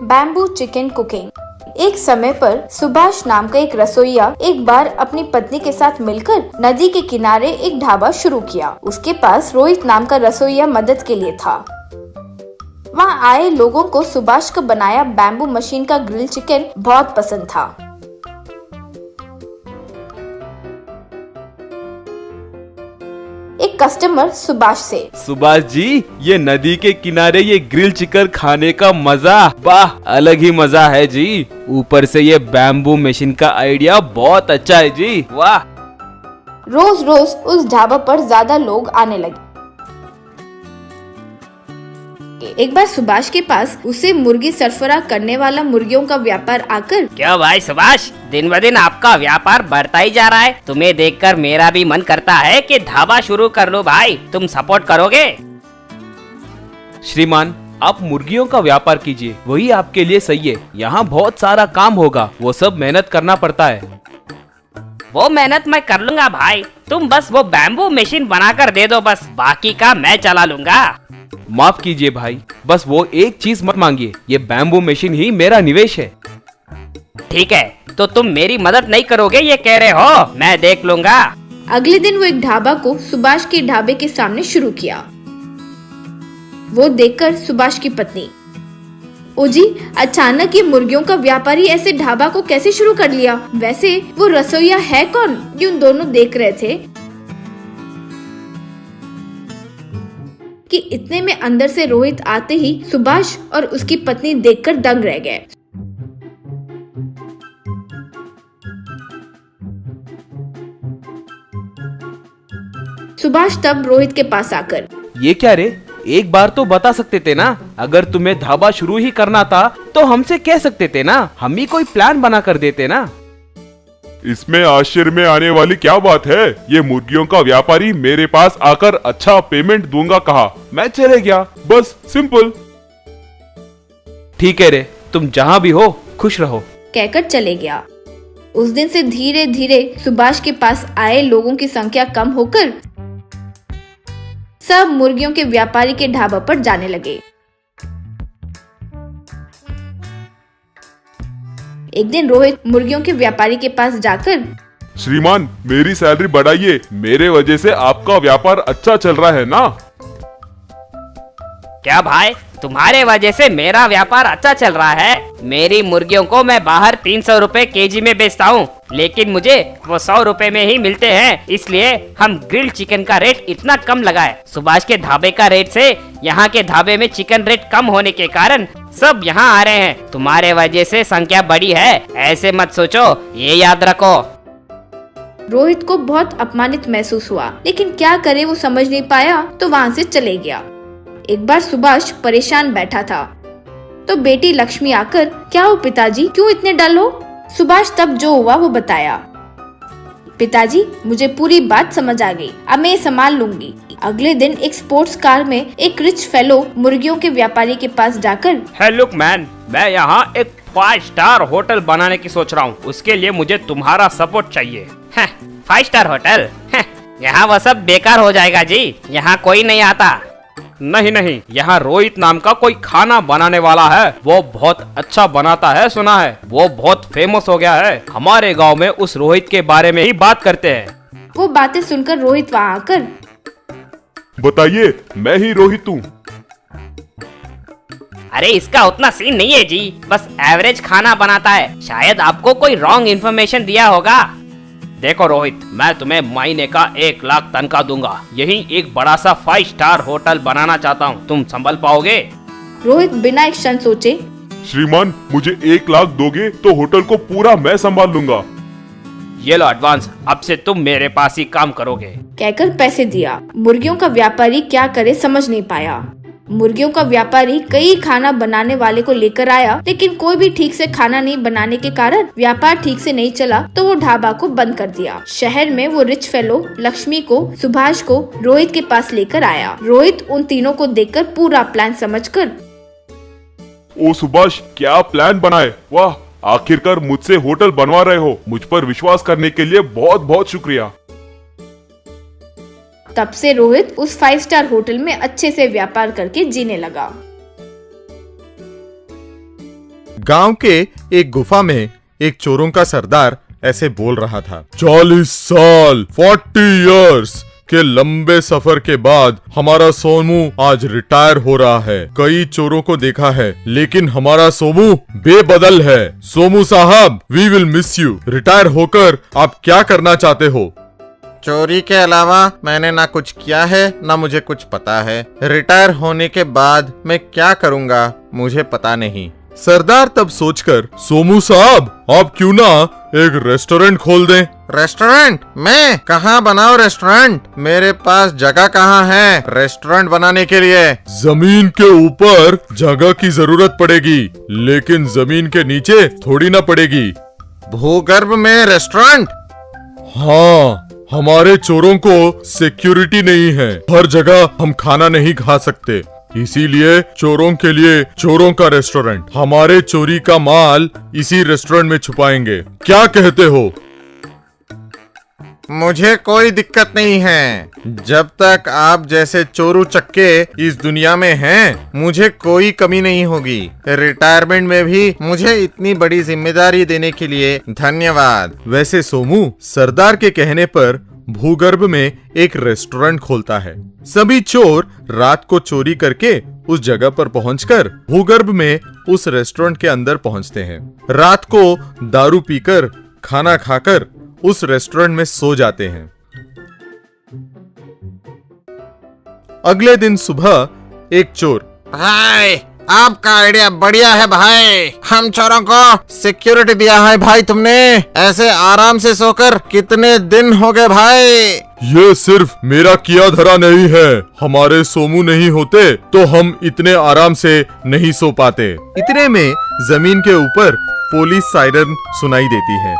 Bamboo chicken cooking. एक समय पर सुभाष नाम का एक रसोइया एक बार अपनी पत्नी के साथ मिलकर नदी के किनारे एक ढाबा शुरू किया। उसके पास रोहित नाम का रसोइया मदद के लिए था। वहाँ आए लोगों को सुभाष का बनाया बैम्बू मशीन का ग्रिल चिकन बहुत पसंद था। एक कस्टमर सुभाष से, सुभाष जी, ये नदी के किनारे ये ग्रिल चिकन खाने का मजा, वाह, अलग ही मजा है जी। ऊपर से ये बैम्बू मशीन का आइडिया बहुत अच्छा है जी, वाह। रोज रोज उस ढाबा पर ज्यादा लोग आने लगे। एक बार सुभाष के पास उसे मुर्गी सरफराज करने वाला मुर्गियों का व्यापार आकर, क्यों भाई सुभाष, दिन ब दिन आपका व्यापार बढ़ता ही जा रहा है। तुम्हें देखकर मेरा भी मन करता है कि ढाबा शुरू कर लो भाई, तुम सपोर्ट करोगे? श्रीमान, आप मुर्गियों का व्यापार कीजिए, वही आपके लिए सही है। यहाँ बहुत सारा काम होगा, वो सब मेहनत करना पड़ता है। वो मेहनत मैं कर लूंगा भाई, तुम बस वो बैम्बू मशीन बनाकर दे दो, बस बाकी का मैं चला लूंगा। माफ कीजिए भाई, बस वो एक चीज मत मांगिए, ये बैम्बू मशीन ही मेरा निवेश है। ठीक है, तो तुम मेरी मदद नहीं करोगे ये कह रहे हो, मैं देख लूंगा। अगले दिन वो एक ढाबा को सुभाष के ढाबे के सामने शुरू किया। वो देखकर सुभाष की पत्नी, ओ जी, अचानक ये मुर्गियों का व्यापारी ऐसे ढाबा को कैसे शुरू कर लिया? वैसे वो रसोइया है कौन? यूं दोनों देख रहे थे कि इतने में अंदर से रोहित आते ही सुभाष और उसकी पत्नी देखकर दंग रह गए। सुभाष तब रोहित के पास आकर, ये क्या रे, एक बार तो बता सकते थे ना। अगर तुम्हें ढाबा शुरू ही करना था तो हमसे कह सकते थे ना, हम ही कोई प्लान बना कर देते ना। इसमें आश्चर्य में आने वाली क्या बात है? ये मुर्गियों का व्यापारी मेरे पास आकर अच्छा पेमेंट दूंगा कहा, मैं चले गया, बस सिंपल। ठीक है रे, तुम जहाँ भी हो खुश रहो, कहकर चले गया। उस दिन से धीरे धीरे सुभाष के पास आए लोगों की संख्या कम होकर सब मुर्गियों के व्यापारी के ढाबा पर जाने लगे। एक दिन रोहित मुर्गियों के व्यापारी के पास जाकर, श्रीमान, मेरी सैलरी बढ़ाइए, मेरे वजह से आपका व्यापार अच्छा चल रहा है ना। क्या भाई, तुम्हारे वजह से मेरा व्यापार अच्छा चल रहा है? मेरी मुर्गियों को मैं बाहर 300 रुपए केजी में बेचता हूँ, लेकिन मुझे वो 100 रुपए में ही मिलते हैं, इसलिए हम ग्रिल चिकन का रेट इतना कम लगाए। सुभाष के ढाबे का रेट से यहाँ के ढाबे में चिकन रेट कम होने के कारण सब यहाँ आ रहे हैं। तुम्हारे वजह से संख्या बढ़ी है, ऐसे मत सोचो, ये याद रखो। रोहित को बहुत अपमानित महसूस हुआ, लेकिन क्या करे, वो समझ नहीं पाया तो वहाँ से चले गया। एक बार सुभाष परेशान बैठा था तो बेटी लक्ष्मी आकर, क्या हो पिताजी, क्यों इतने डल हो? सुभाष तब जो हुआ वो बताया। पिताजी, मुझे पूरी बात समझ आ गई, अब मैं संभाल लूंगी। अगले दिन एक स्पोर्ट्स कार में एक रिच फेलो मुर्गियों के व्यापारी के पास जाकर, हे लुक मैन, मैं यहाँ एक 5 स्टार होटल बनाने की सोच रहा हूँ, उसके लिए मुझे तुम्हारा सपोर्ट चाहिए। 5 स्टार होटल? यहाँ वो सब बेकार हो जाएगा जी, यहाँ कोई नहीं आता। नहीं, यहाँ रोहित नाम का कोई खाना बनाने वाला है, वो बहुत अच्छा बनाता है, सुना है, वो बहुत फेमस हो गया है। हमारे गांव में उस रोहित के बारे में ही बात करते हैं। वो बातें सुनकर रोहित वहाँ आकर, बताइए, मैं ही रोहित हूँ। अरे इसका उतना सीन नहीं है जी, बस एवरेज खाना बनाता है, शायद आपको कोई रॉन्ग इन्फॉर्मेशन दिया होगा। देखो रोहित, मैं तुम्हें महीने का 1 लाख तनख्वाह दूंगा, यही एक बड़ा सा 5 स्टार होटल बनाना चाहता हूँ, तुम संभल पाओगे? रोहित बिना एक क्षण सोचे, श्रीमान, मुझे 1 लाख दोगे तो होटल को पूरा मैं संभाल लूंगा। ये लो एडवांस, अब से तुम मेरे पास ही काम करोगे, कहकर पैसे दिया। मुर्गियों का व्यापारी क्या करे समझ नहीं पाया। मुर्गियों का व्यापारी कई खाना बनाने वाले को लेकर आया, लेकिन कोई भी ठीक से खाना नहीं बनाने के कारण व्यापार ठीक से नहीं चला, तो वो ढाबा को बंद कर दिया। शहर में वो रिच फेलो लक्ष्मी को, सुभाष को रोहित के पास लेकर आया। रोहित उन तीनों को देखकर पूरा प्लान समझकर, ओ सुभाष, क्या प्लान बनाए, वाह, आखिरकार मुझसे होटल बनवा रहे हो, मुझ पर विश्वास करने के लिए बहुत बहुत शुक्रिया। तब से रोहित उस 5 स्टार होटल में अच्छे से व्यापार करके जीने लगा। गांव के एक गुफा में एक चोरों का सरदार ऐसे बोल रहा था। 40 साल 40 इयर्स के लंबे सफर के बाद हमारा सोमू आज रिटायर हो रहा है। कई चोरों को देखा है लेकिन हमारा सोमू बेबदल है। सोमू साहब, we will miss you. Retire होकर आप क्या करना चाहते हो? चोरी के अलावा मैंने ना कुछ किया है ना मुझे कुछ पता है। रिटायर होने के बाद मैं क्या करूँगा मुझे पता नहीं। सरदार तब सोचकर, सोमू साहब आप क्यों ना एक रेस्टोरेंट खोल दें? रेस्टोरेंट? मैं कहाँ बनाऊँ रेस्टोरेंट? मेरे पास जगह कहाँ है रेस्टोरेंट बनाने के लिए? जमीन के ऊपर जगह की जरूरत पड़ेगी लेकिन जमीन के नीचे थोड़ी ना पड़ेगी। भूगर्भ में रेस्टोरेंट? हाँ, हमारे चोरों को सिक्योरिटी नहीं है। हर जगह हम खाना नहीं खा सकते, इसीलिए चोरों के लिए चोरों का रेस्टोरेंट। हमारे चोरी का माल इसी रेस्टोरेंट में छुपाएंगे। क्या कहते हो? मुझे कोई दिक्कत नहीं है। जब तक आप जैसे चोरू चक्के इस दुनिया में हैं, मुझे कोई कमी नहीं होगी। रिटायरमेंट में भी मुझे इतनी बड़ी जिम्मेदारी देने के लिए धन्यवाद। वैसे सोमू सरदार के कहने पर भूगर्भ में एक रेस्टोरेंट खोलता है। सभी चोर रात को चोरी करके उस जगह पर पहुंचकर भूगर्भ में उस रेस्टोरेंट के अंदर पहुंचते हैं। रात को दारू पीकर खाना खाकर उस रेस्टोरेंट में सो जाते हैं। अगले दिन सुबह एक चोर, भाई आपका आइडिया बढ़िया है भाई। हम चोरों को सिक्योरिटी दिया है भाई तुमने। ऐसे आराम से सोकर कितने दिन हो गए भाई? ये सिर्फ मेरा किया धरा नहीं है। हमारे सोमू नहीं होते तो हम इतने आराम से नहीं सो पाते। इतने में जमीन के ऊपर पुलिस सायरन सुनाई देती है।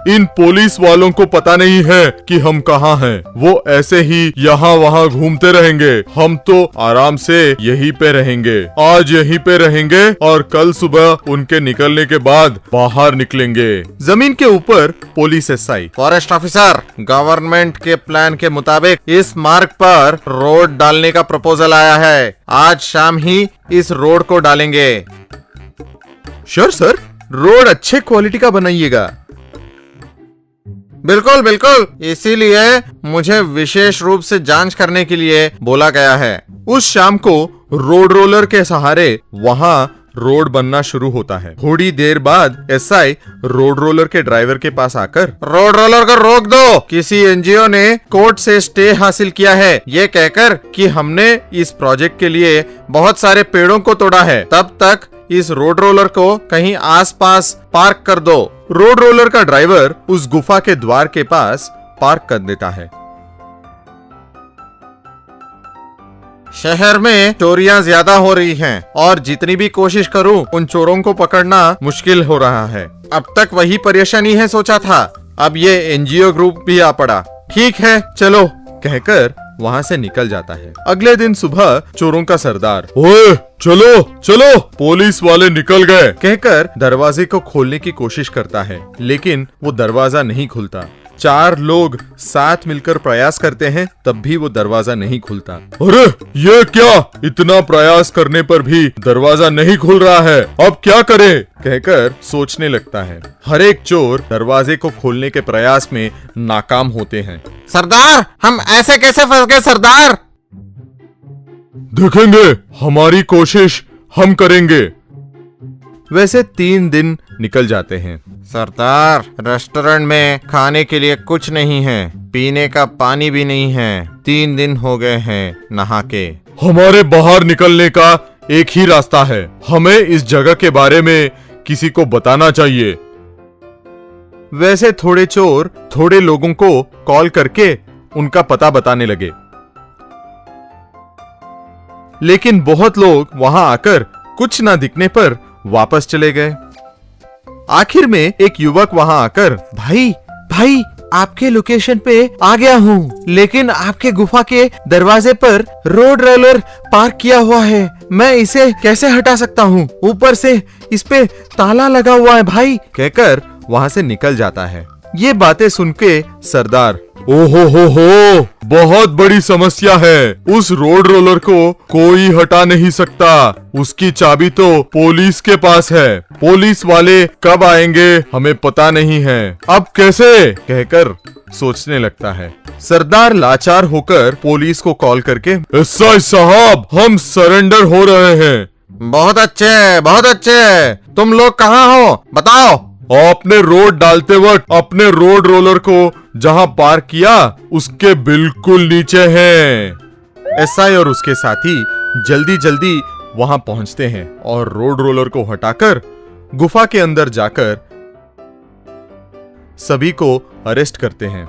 इन पुलिस वालों को पता नहीं है कि हम कहाँ हैं। वो ऐसे ही यहाँ वहाँ घूमते रहेंगे। हम तो आराम से यहीं पे रहेंगे। आज यहीं पे रहेंगे और कल सुबह उनके निकलने के बाद बाहर निकलेंगे। जमीन के ऊपर police SI, forest officer, government के प्लान के मुताबिक इस मार्ग पर रोड डालने का प्रपोजल आया है। आज शाम ही इस रोड को डालेंगे। श्योर सर, रोड अच्छे क्वालिटी का बनाइएगा। बिल्कुल बिल्कुल, इसीलिए मुझे विशेष रूप से जांच करने के लिए बोला गया है। उस शाम को रोड रोलर के सहारे वहाँ रोड बनना शुरू होता है। थोड़ी देर बाद एसआई रोड रोलर के ड्राइवर के पास आकर, रोड रोलर को रोक दो। किसी एनजीओ ने कोर्ट से स्टे हासिल किया है ये कहकर कि हमने इस प्रोजेक्ट के लिए बहुत सारे पेड़ों को तोड़ा है। तब तक इस रोड रोलर को कहीं आसपास पार्क कर दो। रोड रोलर का ड्राइवर उस गुफा के द्वार के पास पार्क कर देता है। शहर में चोरियां ज्यादा हो रही हैं और जितनी भी कोशिश करूं उन चोरों को पकड़ना मुश्किल हो रहा है। अब तक वही परेशानी है सोचा था, अब ये एनजीओ ग्रुप भी आ पड़ा। ठीक है चलो कहकर वहाँ से निकल जाता है। अगले दिन सुबह चोरों का सरदार, ओए चलो चलो, पुलिस वाले निकल गए कहकर दरवाजे को खोलने की कोशिश करता है लेकिन वो दरवाजा नहीं खुलता। 4 लोग साथ मिलकर प्रयास करते हैं तब भी वो दरवाजा नहीं खुलता। अरे ये क्या, इतना प्रयास करने पर भी दरवाजा नहीं खुल रहा है, अब क्या करें कहकर सोचने लगता है। हर एक चोर दरवाजे को खोलने के प्रयास में नाकाम होते हैं। सरदार, हम ऐसे कैसे फंस गए सरदार? देखेंगे, हमारी कोशिश हम करेंगे। वैसे 3 दिन निकल जाते हैं। सरदार, रेस्टोरेंट में खाने के लिए कुछ नहीं है, पीने का पानी भी नहीं है। 3 दिन हो गए हैं नहा के। हमारे बाहर निकलने का एक ही रास्ता है, हमें इस जगह के बारे में किसी को बताना चाहिए। वैसे थोड़े चोर थोड़े लोगों को कॉल करके उनका पता बताने लगे लेकिन बहुत लोग वहां आकर कुछ ना दिखने पर वापस चले गए। आखिर में एक युवक वहां आकर, भाई भाई आपके लोकेशन पे आ गया हूँ, लेकिन आपके गुफा के दरवाजे पर रोड रोलर पार्क किया हुआ है, मैं इसे कैसे हटा सकता हूँ? ऊपर से इस पे ताला लगा हुआ है भाई कहकर वहाँ से निकल जाता है। ये बातें सुन के सरदार, ओहो, बहुत बड़ी समस्या है। उस रोड रोलर को कोई हटा नहीं सकता। उसकी चाबी तो पुलिस के पास है। पुलिस वाले कब आएंगे हमें पता नहीं है। अब कैसे, कहकर सोचने लगता है। सरदार लाचार होकर पुलिस को कॉल करके, एसआई साहब, हम सरेंडर हो रहे हैं। बहुत अच्छे, बहुत अच्छे। तुम लोग कहाँ हो, बताओ। आपने रोड डालते वक्त अपने रोड रोलर को जहां पार्क किया उसके बिल्कुल नीचे हैं। एसआई और उसके साथी जल्दी जल्दी वहां पहुंचते हैं और रोड रोलर को हटाकर गुफा के अंदर जाकर सभी को अरेस्ट करते हैं।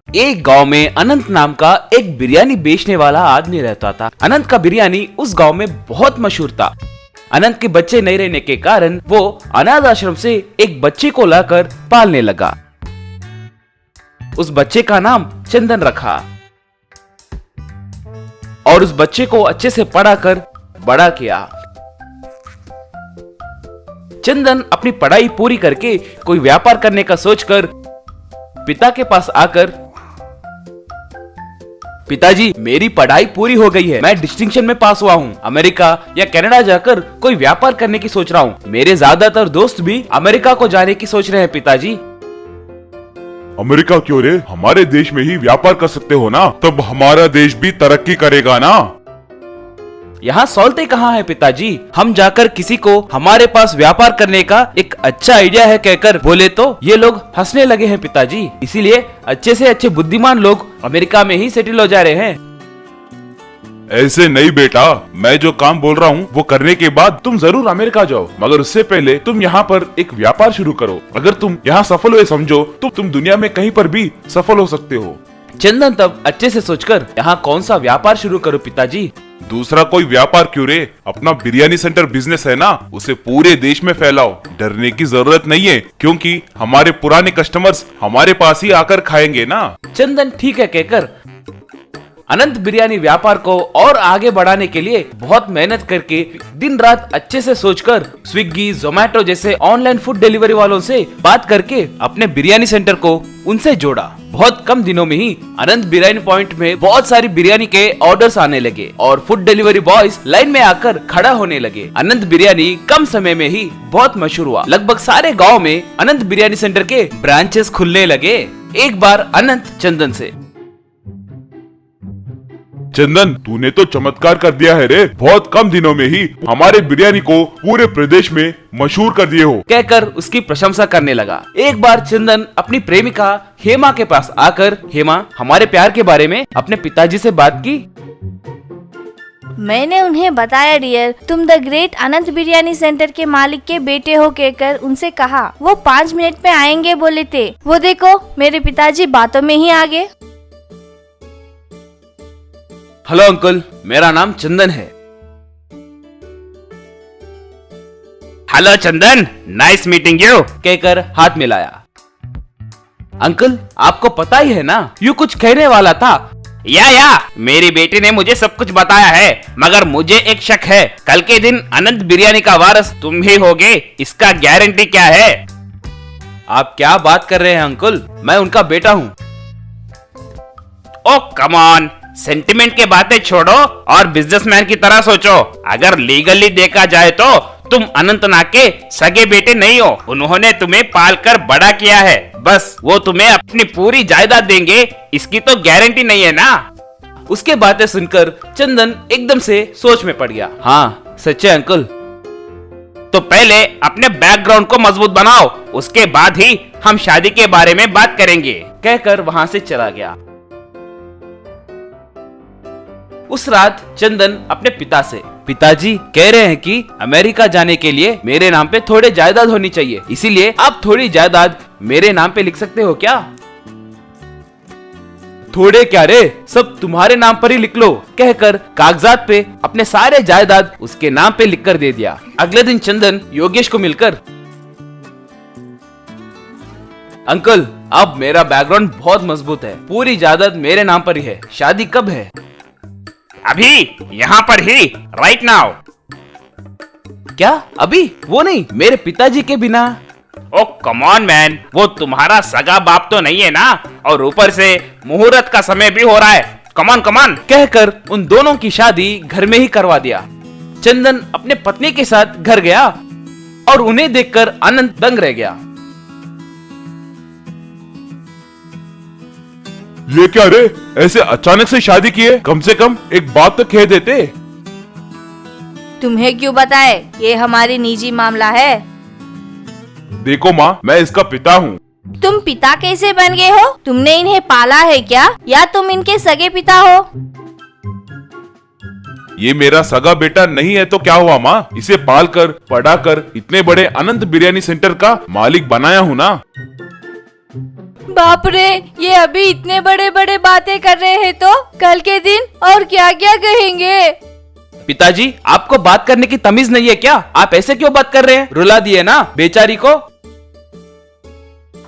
एक गांव में अनंत नाम का एक बिरयानी बेचने वाला आदमी रहता था। अनंत का बिरयानी उस गांव में बहुत मशहूर था। अनंत के बच्चे नहीं रहने के कारण वो अनाथ आश्रम से एक बच्चे को लाकर पालने लगा। उस बच्चे का नाम चंदन रखा और उस बच्चे को अच्छे से पढ़ाकर बड़ा किया। चंदन अपनी पढ़ाई पूरी करके कोई व्यापार करने का सोचकर पिता के पास आकर, पिताजी, मेरी पढ़ाई पूरी हो गई है। मैं डिस्टिंक्शन में पास हुआ हूँ। अमेरिका या कनाडा जाकर कोई व्यापार करने की सोच रहा हूँ। मेरे ज्यादातर दोस्त भी अमेरिका को जाने की सोच रहे हैं पिताजी। अमेरिका क्यों रे, हमारे देश में ही व्यापार कर सकते हो ना, तब हमारा देश भी तरक्की करेगा ना। यहाँ सौलते कहाँ है पिताजी? हम जाकर किसी को हमारे पास व्यापार करने का एक अच्छा आइडिया है कहकर बोले तो ये लोग हंसने लगे हैं पिताजी। इसीलिए अच्छे से अच्छे बुद्धिमान लोग अमेरिका में ही सेटल हो जा रहे हैं। ऐसे नहीं बेटा, मैं जो काम बोल रहा हूँ वो करने के बाद तुम जरूर अमेरिका जाओ, मगर उससे पहले तुम यहाँ पर एक व्यापार शुरू करो। अगर तुम यहाँ सफल हुए समझो तो तुम दुनिया में कहीं पर भी सफल हो सकते हो। चंदन तब अच्छे से सोचकर, यहाँ कौन सा व्यापार शुरू करूँ पिताजी? दूसरा कोई व्यापार क्यों रे, अपना बिरयानी सेंटर बिजनेस है ना, उसे पूरे देश में फैलाओ। डरने की जरूरत नहीं है, क्योंकि हमारे पुराने कस्टमर्स हमारे पास ही आकर खाएंगे ना। चंदन ठीक है कहकर अनंत बिरयानी व्यापार को और आगे बढ़ाने के लिए बहुत मेहनत करके दिन रात अच्छे से सोचकर स्विगी, जोमैटो जैसे ऑनलाइन फूड डिलीवरी वालों से बात करके अपने बिरयानी सेंटर को उनसे जोड़ा। बहुत कम दिनों में ही अनंत बिरयानी पॉइंट में बहुत सारी बिरयानी के ऑर्डर्स आने लगे और फूड डिलीवरी बॉयज लाइन में आकर खड़ा होने लगे। अनंत बिरयानी कम समय में ही बहुत मशहूर हुआ। लगभग सारे गाँव में अनंत बिरयानी सेंटर के ब्रांचेस खुलने लगे। एक बार अनंत चंदन से, चंदन, तूने तो चमत्कार कर दिया है रे, बहुत कम दिनों में ही हमारे बिरयानी को पूरे प्रदेश में मशहूर कर दिए हो, कहकर उसकी प्रशंसा करने लगा। एक बार चंदन अपनी प्रेमिका हेमा के पास आकर, हेमा, हमारे प्यार के बारे में अपने पिताजी से बात की। मैंने उन्हें बताया डियर, तुम the great Anant biryani centre के मालिक के बेटे हो कहकर उनसे कहा। वो 5 मिनट में आएंगे बोले थे। वो देखो मेरे पिताजी बातों में ही आ गए। हेलो अंकल, मेरा नाम चंदन है। Hello Chandan, nice meeting you, कहकर हाथ मिलाया। अंकल, आपको पता ही है ना, यूं कुछ कहने वाला था। या मेरी बेटी ने मुझे सब कुछ बताया है, मगर मुझे एक शक है। कल के दिन अनंत बिरयानी का वारिस तुम ही होगे, इसका गारंटी क्या है? आप क्या बात कर रहे हैं अंकल? मैं उनका बेटा हूँ। ओ कम ऑन, सेंटिमेंट के बातें छोड़ो और बिजनेसमैन की तरह सोचो। अगर लीगली देखा जाए तो तुम अनंतनाग के सगे बेटे नहीं हो। उन्होंने तुम्हें पालकर बड़ा किया है, बस वो तुम्हें अपनी पूरी जायदाद देंगे इसकी तो गारंटी नहीं है ना। उसके बातें सुनकर चंदन एकदम से सोच में पड़ गया। हाँ सच्चे अंकल। तो पहले अपने बैकग्राउंड को मजबूत बनाओ, उसके बाद ही हम शादी के बारे में बात करेंगे, कहकर वहां से चला गया। उस रात चंदन अपने पिता से, पिताजी कह रहे हैं कि अमेरिका जाने के लिए मेरे नाम पे थोड़े जायदाद होनी चाहिए, इसीलिए आप थोड़ी जायदाद मेरे नाम पे लिख सकते हो क्या? थोड़े क्या रे, सब तुम्हारे नाम पर ही लिख लो, कहकर कागजात पे अपने सारे जायदाद उसके नाम पे लिखकर दे दिया। अगले दिन चंदन योगेश को मिलकर, अंकल अब मेरा बैकग्राउंड बहुत मजबूत है, पूरी जायदाद मेरे नाम पर ही है, शादी कब है? अभी, यहाँ पर ही, राइट नाउ। क्या अभी? वो नहीं, मेरे पिताजी के बिना। ओ कम ऑन मैन, वो तुम्हारा सगा बाप तो नहीं है ना, और ऊपर से मुहूर्त का समय भी हो रहा है। कमान कमान। कहकर उन दोनों की शादी घर में ही करवा दिया। चंदन अपने पत्नी के साथ घर गया और उन्हें देखकर अनंत दंग रह गया। ये क्या रे, ऐसे अचानक से शादी की है? कम से कम एक बात तो कह देते। तुम्हें क्यों बताए? ये हमारी निजी मामला है। देखो माँ, मैं इसका पिता हूँ। तुम पिता कैसे बन गए हो? तुमने इन्हें पाला है क्या, या तुम इनके सगे पिता हो? ये मेरा सगा बेटा नहीं है तो क्या हुआ माँ? इसे पालकर पढ़ाकर इतने बड़े अनंत बिरयानी सेंटर का मालिक बनाया हूँ ना। बाप रे, ये अभी इतने बड़े बड़े बातें कर रहे हैं तो कल के दिन और क्या क्या कहेंगे? पिताजी, आपको बात करने की तमीज नहीं है क्या? आप ऐसे क्यों बात कर रहे हैं? रुला दिए ना बेचारी को।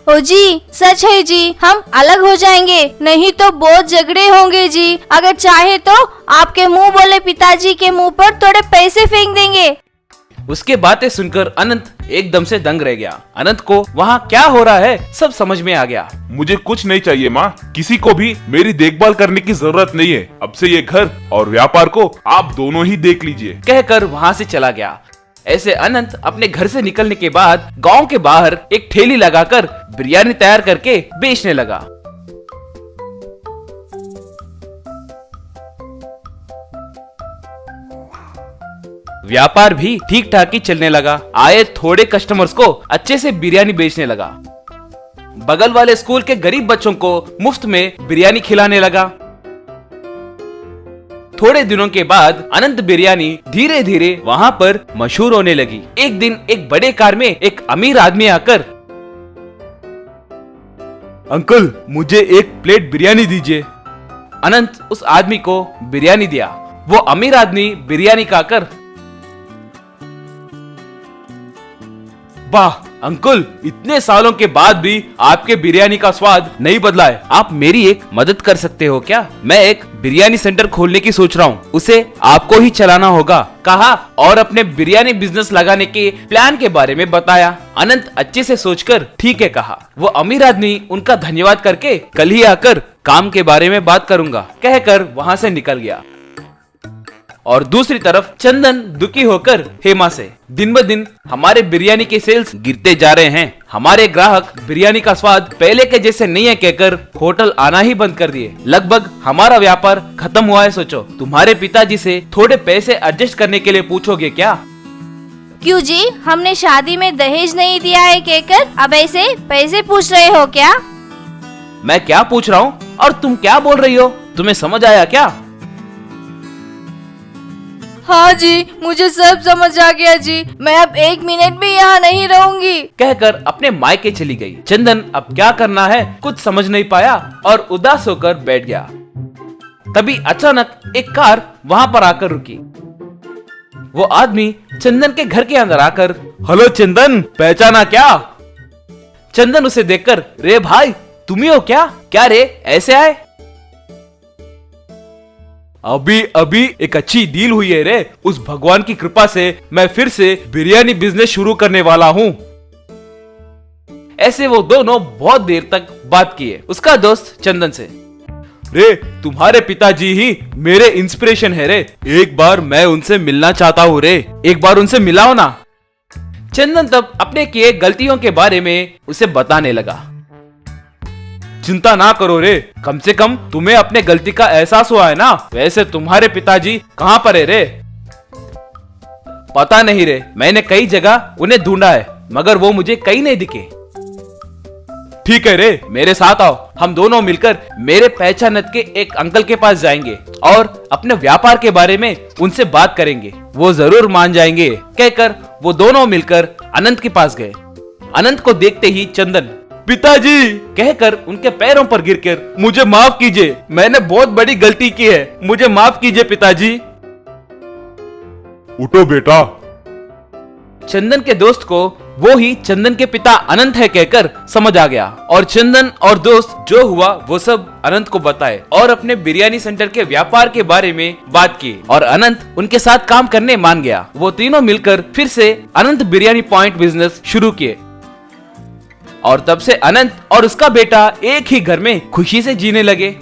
ओ जी, सच है जी, हम अलग हो जाएंगे, नहीं तो बहुत झगड़े होंगे जी। अगर चाहे तो आपके मुंह बोले पिताजी के मुंह पर थोड़े पैसे फेंक देंगे। उसके बातें सुनकर अनंत एकदम से दंग रह गया। अनंत को वहाँ क्या हो रहा है सब समझ में आ गया। मुझे कुछ नहीं चाहिए माँ, किसी को भी मेरी देखभाल करने की जरूरत नहीं है। अब से ये घर और व्यापार को आप दोनों ही देख लीजिए। कहकर वहाँ से चला गया। ऐसे अनंत अपने घर से निकलने के बाद गांव के बाहर एक ठेली लगाकर बिरयानी तैयार करके बेचने लगा। व्यापार भी ठीक ठाक ही चलने लगा। आए थोड़े कस्टमर्स को अच्छे से बिरयानी बेचने लगा। बगल वाले स्कूल के गरीब बच्चों को मुफ्त में बिरयानी खिलाने लगा। थोड़े दिनों के बाद अनंत बिरयानी धीरे धीरे वहाँ पर मशहूर होने लगी। एक दिन एक बड़े कार में एक अमीर आदमी आकर, अंकल मुझे एक प्लेट बिरयानी दीजिए। अनंत उस आदमी को बिरयानी दिया। वो अमीर आदमी बिरयानी खाकर, वाह अंकल, इतने सालों के बाद भी आपके बिरयानी का स्वाद नहीं बदला है। आप मेरी एक मदद कर सकते हो क्या? मैं एक बिरयानी सेंटर खोलने की सोच रहा हूँ, उसे आपको ही चलाना होगा, कहा और अपने बिरयानी बिजनेस लगाने के प्लान के बारे में बताया। अनंत अच्छे से सोचकर ठीक है कहा। वो अमीर आदमी उनका धन्यवाद करके कल ही आकर काम के बारे में बात करूंगा कहकर वहाँ से निकल गया। और दूसरी तरफ चंदन दुखी होकर हेमा से, दिन ब दिन हमारे बिरयानी के सेल्स गिरते जा रहे हैं, हमारे ग्राहक बिरयानी का स्वाद पहले के जैसे नहीं है कहकर होटल आना ही बंद कर दिए। लगभग हमारा व्यापार खत्म हुआ है। सोचो, तुम्हारे पिताजी से थोड़े पैसे एडजस्ट करने के लिए पूछोगे क्या? क्यों जी, हमने शादी में दहेज नहीं दिया है कहकर अब ऐसे पैसे पूछ रहे हो क्या? मैं क्या पूछ रहा हूँ और तुम क्या बोल रही हो? तुम्हें समझ आया क्या? हाँ जी, मुझे सब समझ आ गया जी, मैं अब 1 मिनट भी यहाँ नहीं रहूंगी कहकर अपने मायके चली गई। चंदन अब क्या करना है कुछ समझ नहीं पाया और उदास होकर बैठ गया। तभी अचानक एक कार वहाँ पर आकर रुकी। वो आदमी चंदन के घर के अंदर आकर, हेलो चंदन, पहचाना क्या? चंदन उसे देखकर, रे भाई तुम ही हो क्या? क्या रे ऐसे आए? अभी अभी एक अच्छी डील हुई है रे, उस भगवान की कृपा से मैं फिर से बिरयानी बिजनेस शुरू करने वाला हूँ। ऐसे वो दोनों बहुत देर तक बात किए। उसका दोस्त चंदन से, रे तुम्हारे पिताजी ही मेरे इंस्पिरेशन है रे, एक बार मैं उनसे मिलना चाहता हूँ रे, एक बार उनसे मिलाओ ना। चंदन तब अपने किए गलतियों के बारे में उसे बताने लगा। चिंता ना करो रे, कम से कम तुम्हें अपने गलती का एहसास हुआ है ना। वैसे तुम्हारे पिताजी कहाँ पर है रे? पता नहीं रे, मैंने कई जगह उन्हें ढूंढा है मगर वो मुझे कहीं नहीं दिखे। ठीक है रे, मेरे साथ आओ, हम दोनों मिलकर मेरे पहचानत के एक अंकल के पास जाएंगे और अपने व्यापार के बारे में उनसे बात करेंगे, वो जरूर मान जाएंगे। कहकर वो दोनों मिलकर अनंत के पास गए। अनंत को देखते ही चंदन, पिताजी कहकर उनके पैरों पर गिरकर, मुझे माफ कीजिए, मैंने बहुत बड़ी गलती की है, मुझे माफ कीजिए पिताजी। उठो बेटा। चंदन के दोस्त को वो ही चंदन के पिता अनंत है कहकर समझ आ गया और चंदन और दोस्त जो हुआ वो सब अनंत को बताए और अपने बिरयानी सेंटर के व्यापार के बारे में बात की और अनंत उनके साथ काम करने मान गया। वो तीनों मिलकर फिर से अनंत बिरयानी पॉइंट बिजनेस शुरू किए और तब से अनंत और उसका बेटा एक ही घर में खुशी से जीने लगे।